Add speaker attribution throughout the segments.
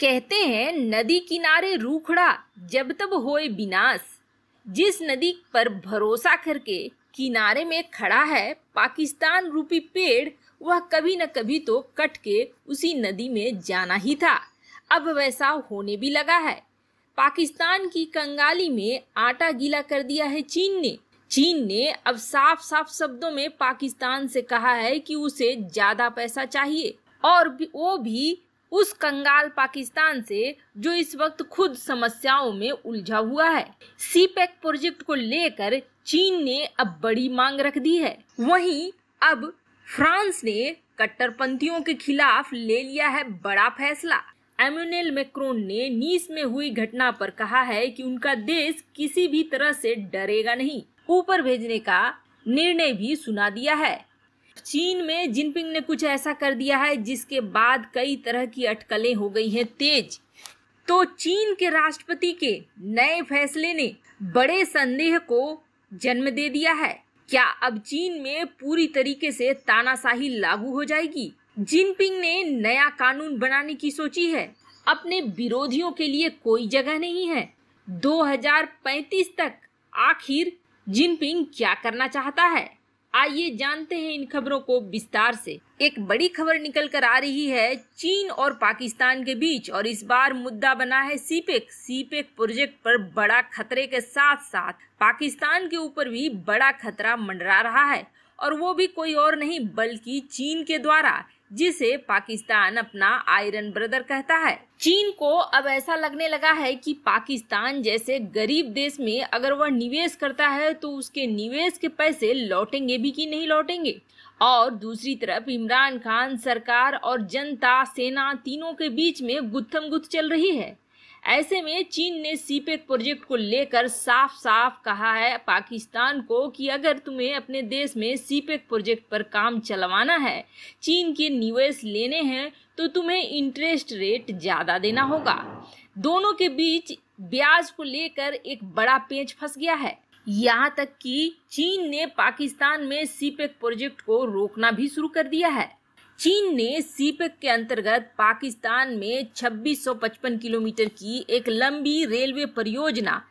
Speaker 1: कहते हैं नदी किनारे रूखड़ा जब तब होए विनाश। जिस नदी पर भरोसा करके किनारे में खड़ा है पाकिस्तान रूपी पेड़, वह कभी न कभी तो कट के उसी नदी में जाना ही था। अब वैसा होने भी लगा है। पाकिस्तान की कंगाली में आटा गीला कर दिया है चीन ने अब साफ साफ शब्दों में पाकिस्तान से कहा है कि उसे ज्यादा पैसा चाहिए, और वो भी उस कंगाल पाकिस्तान से जो इस वक्त खुद समस्याओं में उलझा हुआ है। सीपेक प्रोजेक्ट को लेकर चीन ने अब बड़ी मांग रख दी है। वहीं अब फ्रांस ने कट्टरपंथियों के खिलाफ ले लिया है बड़ा फैसला। एमेनुएल मैक्रोन ने नीस में हुई घटना पर कहा है कि उनका देश किसी भी तरह से डरेगा नहीं, ऊपर भेजने का निर्णय भी सुना दिया है। चीन में जिनपिंग ने कुछ ऐसा कर दिया है जिसके बाद कई तरह की अटकलें हो गई हैं तेज। तो चीन के राष्ट्रपति के नए फैसले ने बड़े संदेह को जन्म दे दिया है। क्या अब चीन में पूरी तरीके से तानाशाही लागू हो जाएगी? जिनपिंग ने नया कानून बनाने की सोची है। अपने विरोधियों के लिए कोई जगह नहीं है। 2035 तक आखिर जिनपिंग क्या करना चाहता है? आइए जानते हैं इन खबरों को विस्तार से। एक बड़ी खबर निकल कर आ रही है चीन और पाकिस्तान के बीच, और इस बार मुद्दा बना है सीपेक प्रोजेक्ट पर बड़ा खतरे के साथ साथ पाकिस्तान के ऊपर भी बड़ा खतरा मंडरा रहा है, और वो भी कोई और नहीं बल्कि चीन के द्वारा, जिसे पाकिस्तान अपना आयरन ब्रदर कहता है। चीन को अब ऐसा लगने लगा है कि पाकिस्तान जैसे गरीब देश में अगर वह निवेश करता है तो उसके निवेश के पैसे लौटेंगे भी कि नहीं लौटेंगे। और दूसरी तरफ इमरान खान सरकार और जनता सेना तीनों के बीच में गुत्थमगुत्थ चल रही है। ऐसे में चीन ने सीपेक प्रोजेक्ट को लेकर साफ साफ कहा है पाकिस्तान को कि अगर तुम्हें अपने देश में सीपेक प्रोजेक्ट पर काम चलवाना है, चीन के निवेश लेने हैं, तो तुम्हें इंटरेस्ट रेट ज्यादा देना होगा। दोनों के बीच ब्याज को लेकर एक बड़ा पेंच फंस गया है। यहाँ तक कि चीन ने पाकिस्तान में सीपेक प्रोजेक्ट को रोकना भी शुरू कर दिया है। चीन ने सीपेक के अंतर्गत पाकिस्तान में 2655 किलोमीटर की एक लंबी रेलवे परियोजना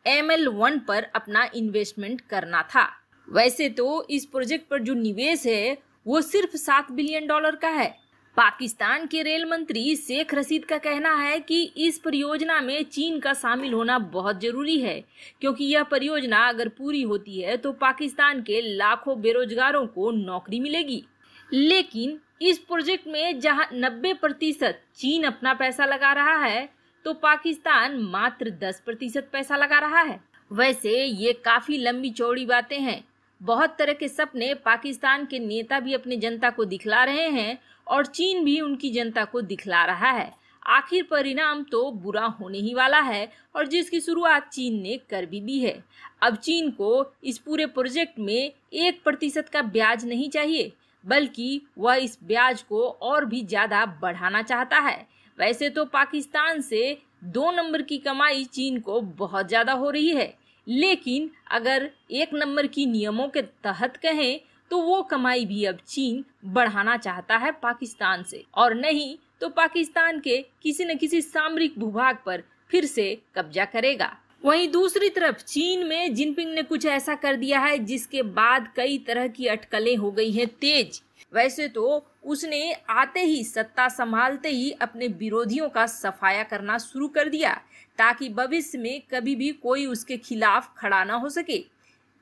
Speaker 1: ML1 पर अपना इन्वेस्टमेंट करना था। वैसे तो इस प्रोजेक्ट पर जो निवेश है वो सिर्फ $7 बिलियन का है। पाकिस्तान के रेल मंत्री शेख रशीद का कहना है कि इस परियोजना में चीन का शामिल होना बहुत जरूरी है, क्योंकि यह परियोजना अगर पूरी होती है तो पाकिस्तान के लाखों बेरोजगारों को नौकरी मिलेगी। लेकिन इस प्रोजेक्ट में जहां 90% चीन अपना पैसा लगा रहा है, तो पाकिस्तान मात्र 10% पैसा लगा रहा है। वैसे ये काफी लंबी चौड़ी बातें हैं। बहुत तरह के सपने पाकिस्तान के नेता भी अपनी जनता को दिखला रहे हैं, और चीन भी उनकी जनता को दिखला रहा है। आखिर परिणाम तो बुरा होने ही वाला है, और जिसकी शुरुआत चीन ने कर भी दी है। अब चीन को इस पूरे प्रोजेक्ट में 1% का ब्याज नहीं चाहिए, बल्कि वह इस ब्याज को और भी ज्यादा बढ़ाना चाहता है। वैसे तो पाकिस्तान से 2 नंबर की कमाई चीन को बहुत ज्यादा हो रही है, लेकिन अगर 1 नंबर की नियमों के तहत कहें तो वो कमाई भी अब चीन बढ़ाना चाहता है पाकिस्तान से, और नहीं तो पाकिस्तान के किसी न किसी सामरिक भूभाग पर फिर से कब्जा करेगा। वहीं दूसरी तरफ चीन में जिनपिंग ने कुछ ऐसा कर दिया है जिसके बाद कई तरह की अटकलें हो गई हैं तेज। वैसे तो उसने आते ही सत्ता संभालते ही अपने विरोधियों का सफाया करना शुरू कर दिया, ताकि भविष्य में कभी भी कोई उसके खिलाफ खड़ा ना हो सके।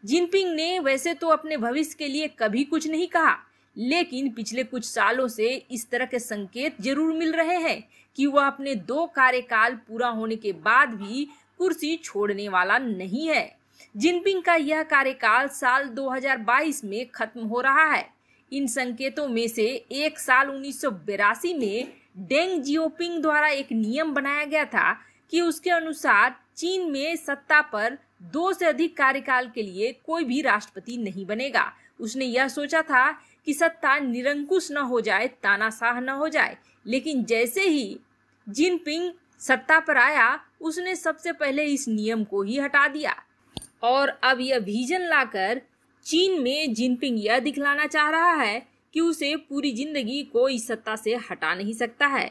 Speaker 1: जिनपिंग ने वैसे तो अपने भविष्य के लिए कभी कुछ नहीं कहा, लेकिन पिछले कुछ सालों से इस तरह के संकेत जरूर मिल रहे हैं कि वह अपने 2 कार्यकाल पूरा होने के बाद भी कुर्सी छोड़ने वाला नहीं है। जिनपिंग का यह कार्यकाल साल 2022 में खत्म हो रहा है। इन संकेतों में से एक साल 1982 में डेंग जियोपिंग द्वारा एक नियम बनाया गया था कि उसके अनुसार चीन में सत्ता पर 2 से अधिक कार्यकाल के लिए कोई भी राष्ट्रपति नहीं बनेगा। उसने यह सोचा था कि सत्ता निरंकुश न हो जाए, तानाशाह न हो जाए, लेकिन जैसे ही जिनपिंग सत्ता पर आया उसने सबसे पहले इस नियम को ही हटा दिया, और अब यह विजन लाकर चीन में जिनपिंग यह दिखलाना चाह रहा है कि उसे पूरी जिंदगी कोई सत्ता से हटा नहीं सकता है।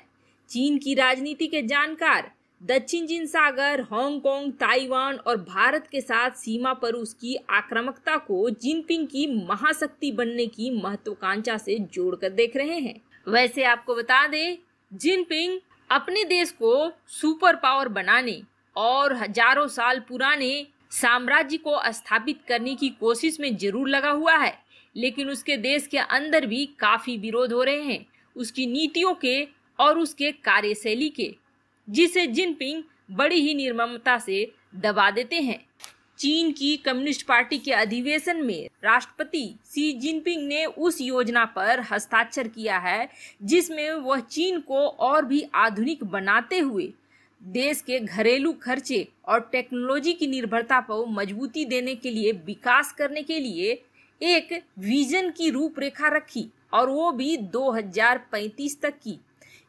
Speaker 1: चीन की राजनीति के जानकार दक्षिण चीन सागर, हांगकांग, ताइवान और भारत के साथ सीमा पर उसकी आक्रामकता को जिनपिंग की महाशक्ति बनने की महत्वाकांक्षा से जोड़कर देख रहे हैं। वैसे आपको बता दें, जिनपिंग अपने देश को सुपर पावर बनाने और हजारों साल पुराने साम्राज्य को स्थापित करने की कोशिश में जरूर लगा हुआ है, लेकिन उसके देश के अंदर भी काफी विरोध हो रहे हैं उसकी नीतियों के और उसके कार्यशैली के, जिसे जिनपिंग बड़ी ही निर्ममता से दबा देते हैं। चीन की कम्युनिस्ट पार्टी के अधिवेशन में राष्ट्रपति शी जिनपिंग ने उस योजना पर हस्ताक्षर किया है जिसमें वह चीन को और भी आधुनिक बनाते हुए देश के घरेलू खर्चे और टेक्नोलॉजी की निर्भरता पर मजबूती देने के लिए विकास करने के लिए एक विजन की रूपरेखा रखी, और वो भी 2035 तक की।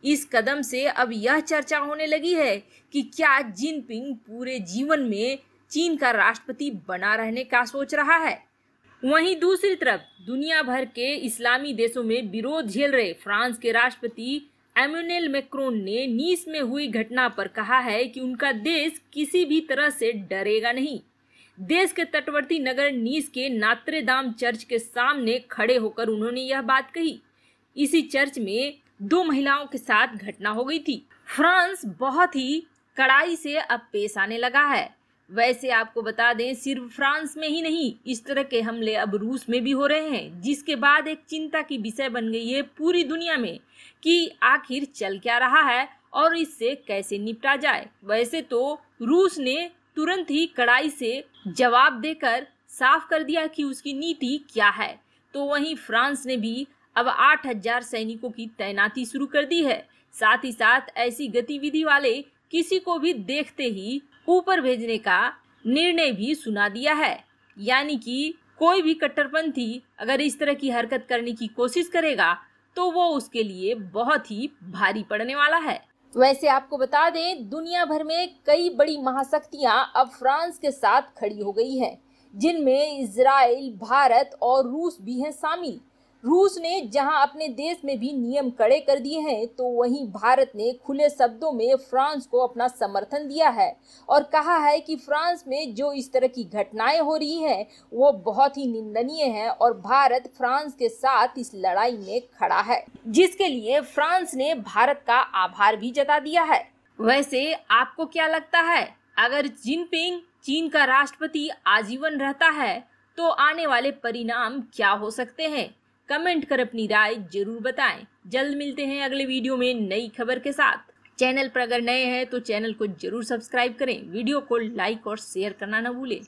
Speaker 1: इस कदम से अब यह चर्चा होने लगी है कि क्या जिनपिंग पूरे जीवन में चीन का राष्ट्रपति बना रहने का सोच रहा है। वहीं दूसरी तरफ दुनिया भर के इस्लामी देशों में विरोध झेल रहे फ्रांस के राष्ट्रपति एमेनुएल मैक्रोन ने नीस में हुई घटना पर कहा है कि उनका देश किसी भी तरह से डरेगा नहीं। देश के तटवर्ती नगर नीस के नात्रे दाम चर्च के सामने खड़े होकर उन्होंने यह बात कही। इसी चर्च में 2 महिलाओं के साथ घटना हो गई थी। फ्रांस बहुत ही कड़ाई से अब पेश आने लगा है। वैसे आपको बता दें, सिर्फ फ्रांस में ही नहीं, इस तरह के हमले अब रूस में भी हो रहे हैं, जिसके बाद एक चिंता की विषय बन गई है पूरी दुनिया में कि आखिर चल क्या रहा है और इससे कैसे निपटा जाए। वैसे तो रूस ने तुरंत ही कड़ाई से जवाब देकर साफ कर दिया कि उसकी नीति क्या है, तो वहीं फ्रांस ने भी अब 8000 सैनिकों की तैनाती शुरू कर दी है। साथ ही साथ ऐसी गतिविधि वाले किसी को भी देखते ही ऊपर भेजने का निर्णय भी सुना दिया है। यानी कि कोई भी कट्टरपंथी अगर इस तरह की हरकत करने की कोशिश करेगा तो वो उसके लिए बहुत ही भारी पड़ने वाला है। वैसे आपको बता दें, दुनिया भर में कई बड़ी महाशक्तियां अब फ्रांस के साथ खड़ी हो गई हैं, जिनमें इजराइल, भारत और रूस भी हैं शामिल। रूस ने जहां अपने देश में भी नियम कड़े कर दिए हैं, तो वहीं भारत ने खुले शब्दों में फ्रांस को अपना समर्थन दिया है और कहा है कि फ्रांस में जो इस तरह की घटनाएं हो रही हैं वो बहुत ही निंदनीय है और भारत फ्रांस के साथ इस लड़ाई में खड़ा है, जिसके लिए फ्रांस ने भारत का आभार भी जता दिया है। वैसे आपको क्या लगता है, अगर जिनपिंग चीन का राष्ट्रपति आजीवन रहता है तो आने वाले परिणाम क्या हो सकते हैं? कमेंट कर अपनी राय जरूर बताएं। जल्द मिलते हैं अगले वीडियो में नई खबर के साथ। चैनल पर अगर नए हैं तो चैनल को जरूर सब्सक्राइब करें, वीडियो को लाइक और शेयर करना न भूलें।